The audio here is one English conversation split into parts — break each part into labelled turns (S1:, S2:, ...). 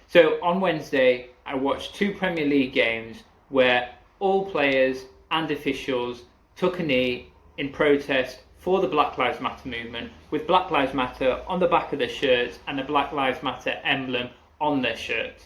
S1: So on Wednesday, I watched two Premier League games where all players and officials took a knee in protest for the Black Lives Matter movement, with Black Lives Matter on the back of their shirts and the Black Lives Matter emblem on their shirts.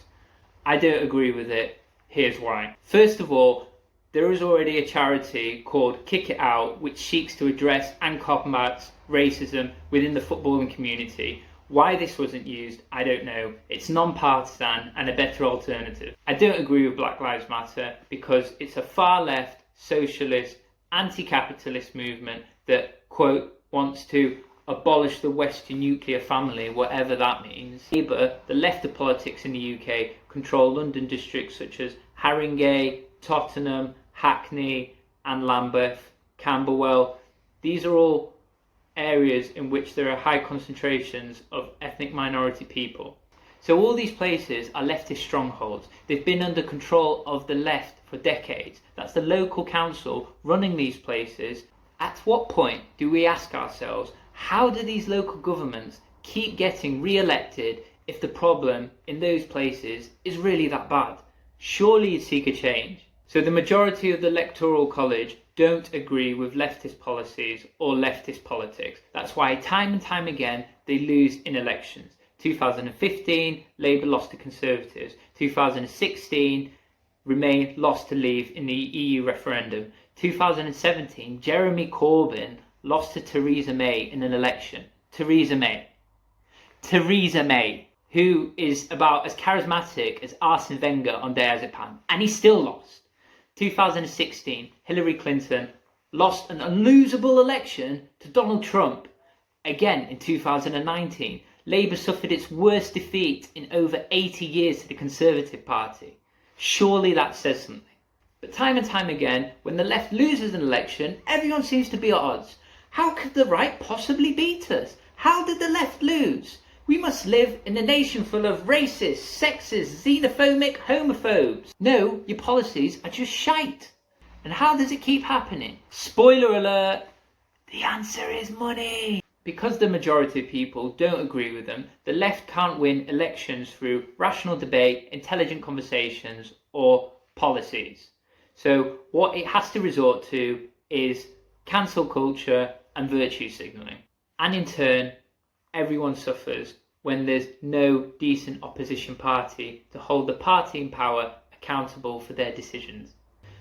S1: I don't agree with it. Here's why. First of all, there is already a charity called Kick It Out which seeks to address and combat racism within the footballing community. Why this wasn't used, I don't know. It's non-partisan and a better alternative. I don't agree with Black Lives Matter because it's a far left, socialist, anti-capitalist movement that, quote, wants to abolish the Western nuclear family, whatever that means. Labour, the left of politics in the UK, control London districts such as Haringey, Tottenham, Hackney and Lambeth, Camberwell. These are all areas in which there are high concentrations of ethnic minority people. So all these places are leftist strongholds. They've been under control of the left for decades. That's the local council running these places. At what point do we ask ourselves, how do these local governments keep getting re-elected if the problem in those places is really that bad? Surely you'd seek a change. So the majority of the Electoral College don't agree with leftist policies or leftist politics. That's why time and time again they lose in elections. 2015, Labour lost to Conservatives. 2016, Remain lost to Leave in the EU referendum. 2017, Jeremy Corbyn lost to Theresa May in an election. Theresa May, who is about as charismatic as Arsene Wenger on Diazepam, and he still lost. 2016, Hillary Clinton lost an unlosable election to Donald Trump. Again in 2019, Labour suffered its worst defeat in over 80 years to the Conservative Party. Surely that says something. But time and time again, when the left loses an election, everyone seems to be at odds. How could the right possibly beat us? How did the left lose? We must live in a nation full of racists, sexist, xenophobic, homophobes. No, your policies are just shite. And how does it keep happening? Spoiler alert, the answer is money. Because the majority of people don't agree with them, the left can't win elections through rational debate, intelligent conversations, or policies. So what it has to resort to is cancel culture and virtue signalling. And in turn, everyone suffers when there's no decent opposition party to hold the party in power accountable for their decisions.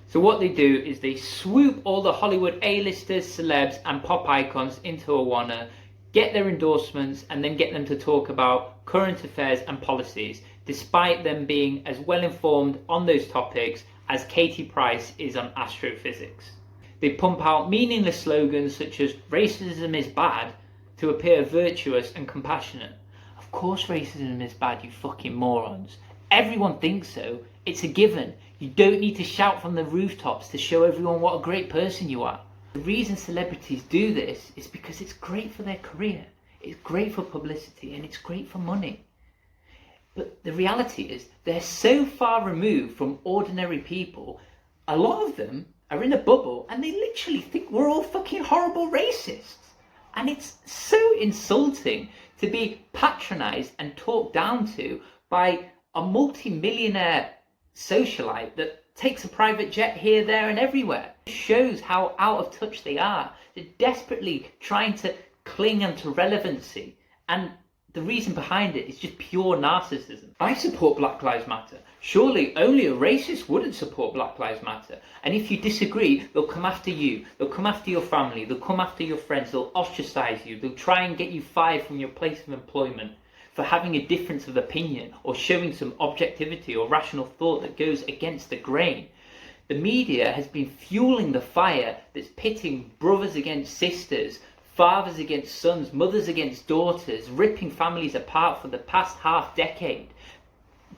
S1: So what they do is they swoop all the Hollywood A-listers, celebs and pop icons into Awana, get their endorsements and then get them to talk about current affairs and policies, despite them being as well informed on those topics as Katie Price is on astrophysics. They pump out meaningless slogans such as racism is bad to appear virtuous and compassionate. Of course racism is bad, you fucking morons. Everyone thinks so. It's a given. You don't need to shout from the rooftops to show everyone what a great person you are. The reason celebrities do this is because it's great for their career. It's great for publicity and it's great for money. But the reality is they're so far removed from ordinary people, a lot of them are in a bubble and they literally think we're all fucking horrible racists. And it's so insulting to be patronised and talked down to by a multi-millionaire socialite that takes a private jet here, there and everywhere. It shows how out of touch they are. They're desperately trying to cling onto relevancy, and the reason behind it is just pure narcissism. I support Black Lives Matter. Surely only a racist wouldn't support Black Lives Matter. And if you disagree, they'll come after you. They'll come after your family. They'll come after your friends. They'll ostracize you. They'll try and get you fired from your place of employment for having a difference of opinion or showing some objectivity or rational thought that goes against the grain. The media has been fueling the fire that's pitting brothers against sisters, fathers against sons, mothers against daughters, ripping families apart for the past half decade.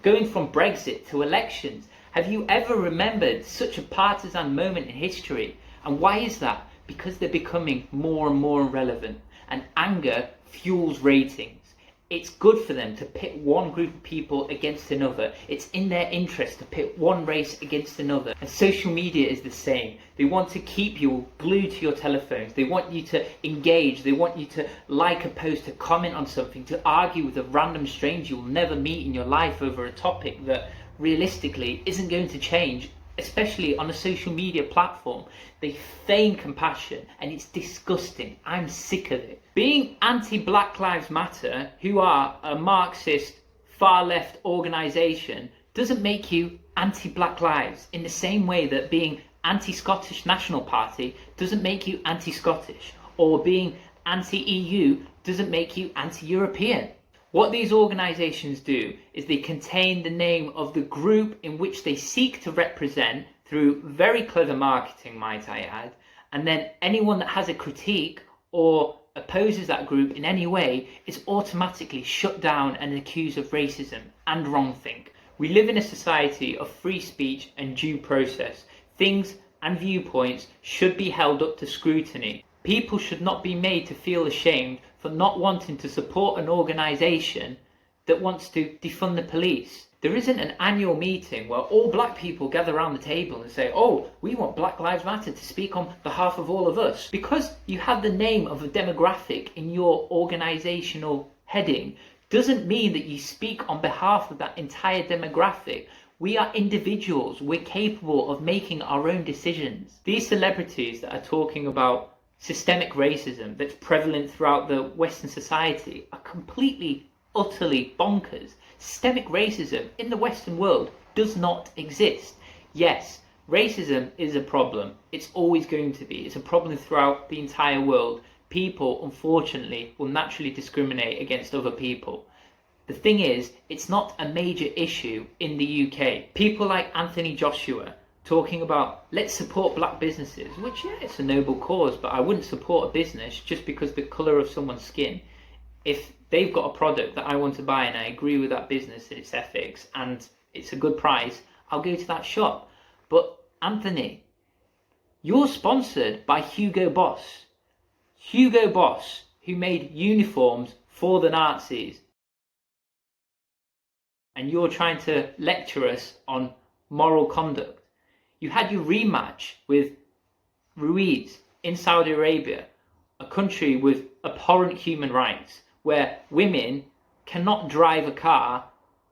S1: Going from Brexit to elections, have you ever remembered such a partisan moment in history? And why is that? Because they're becoming more and more irrelevant, and anger fuels ratings. It's good for them to pit one group of people against another. It's in their interest to pit one race against another. And social media is the same. They want to keep you glued to your telephones. They want you to engage. They want you to like a post, to comment on something, to argue with a random stranger you'll never meet in your life over a topic that realistically isn't going to change, especially on a social media platform. They feign compassion and it's disgusting. I'm sick of it. Being anti-Black Lives Matter, who are a Marxist far left organisation, doesn't make you anti-Black Lives, in the same way that being anti-Scottish National Party doesn't make you anti-Scottish, or being anti-EU doesn't make you anti-European. What these organisations do is they contain the name of the group in which they seek to represent through very clever marketing, might I add, and then anyone that has a critique or opposes that group in any way is automatically shut down and accused of racism and wrongthink. We live in a society of free speech and due process. Things and viewpoints should be held up to scrutiny. People should not be made to feel ashamed for not wanting to support an organisation that wants to defund the police. There isn't an annual meeting where all black people gather around the table and say, oh, we want Black Lives Matter to speak on behalf of all of us. Because you have the name of a demographic in your organisational heading doesn't mean that you speak on behalf of that entire demographic. We are individuals. We're capable of making our own decisions. These celebrities that are talking about systemic racism that's prevalent throughout the Western society are completely, utterly bonkers. Systemic racism in the Western world does not exist. Yes, racism is a problem. It's always going to be. It's a problem throughout the entire world. People, unfortunately, will naturally discriminate against other people. The thing is, it's not a major issue in the UK. People like Anthony Joshua talking about, let's support black businesses, which, yeah, it's a noble cause, but I wouldn't support a business just because the colour of someone's skin. If they've got a product that I want to buy and I agree with that business and its ethics and it's a good price, I'll go to that shop. But Anthony, you're sponsored by Hugo Boss. Hugo Boss, who made uniforms for the Nazis. And you're trying to lecture us on moral conduct. You had your rematch with Ruiz in Saudi Arabia, a country with abhorrent human rights, where women cannot drive a car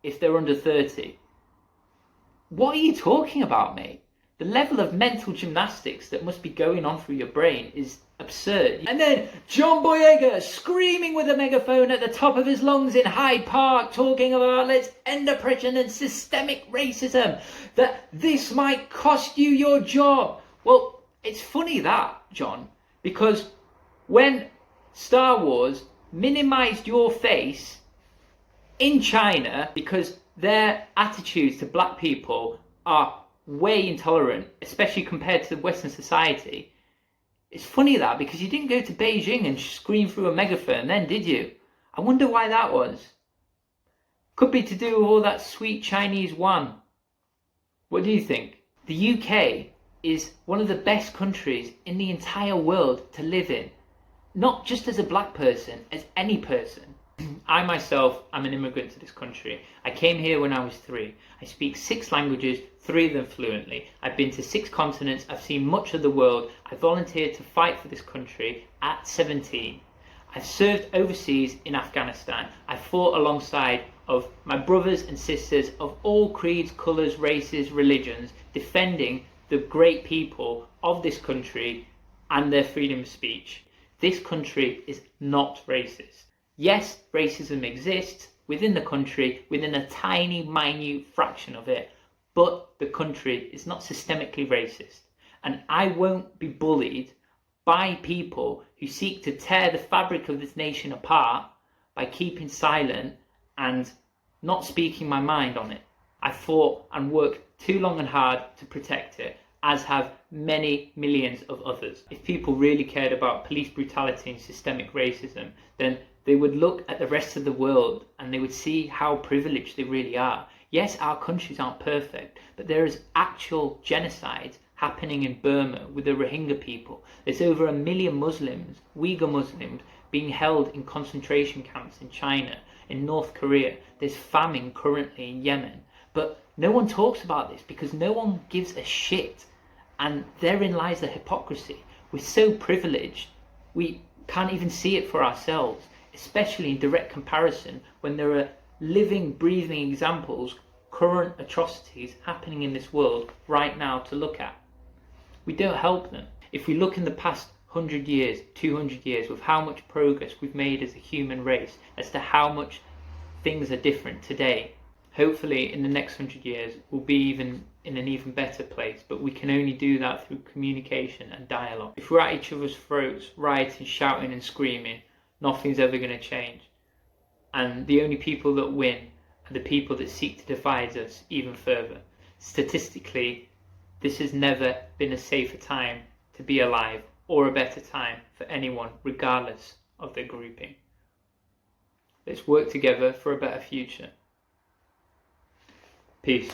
S1: if they're under 30. What are you talking about, mate? The level of mental gymnastics that must be going on through your brain is absurd. And then John Boyega screaming with a megaphone at the top of his lungs in Hyde Park, talking about let's end oppression and systemic racism, that this might cost you your job. Well, it's funny that, John, because when Star Wars minimized your face in China because their attitudes to black people are way intolerant, especially compared to the Western society. It's funny that, because you didn't go to Beijing and scream through a megaphone then, did you? I wonder why that was. Could be to do with all that sweet Chinese yuan. What do you think? The UK is one of the best countries in the entire world to live in. Not just as a black person, as any person. I myself am an immigrant to this country. I came here when I was 3. I speak 6 languages, 3 of them fluently. I've been to 6 continents. I've seen much of the world. I volunteered to fight for this country at 17. I've served overseas in Afghanistan. I fought alongside of my brothers and sisters of all creeds, colours, races, religions, defending the great people of this country and their freedom of speech. This country is not racist. Yes, racism exists within the country, within a tiny, minute fraction of it, but the country is not systemically racist. And I won't be bullied by people who seek to tear the fabric of this nation apart by keeping silent and not speaking my mind on it. I fought and worked too long and hard to protect it, as have many millions of others. If people really cared about police brutality and systemic racism, then they would look at the rest of the world and they would see how privileged they really are. Yes, our countries aren't perfect, but there is actual genocide happening in Burma with the Rohinga people. There's over 1 million Muslims, Uyghur Muslims, being held in concentration camps in China. in North Korea. There's famine currently in Yemen. But no one talks about this because no one gives a shit. And therein lies the hypocrisy. We're so privileged, we can't even see it for ourselves, especially in direct comparison when there are living, breathing examples, current atrocities happening in this world right now to look at. We don't help them. If we look in the past 100 years, 200 years, with how much progress we've made as a human race, as to how much things are different today, hopefully in the next 100 years we'll be even in an even better place, but we can only do that through communication and dialogue. If we're at each other's throats, rioting, shouting and screaming, nothing's ever going to change. And the only people that win are the people that seek to divide us even further. Statistically, this has never been a safer time to be alive or a better time for anyone, regardless of their grouping. Let's work together for a better future. Peace.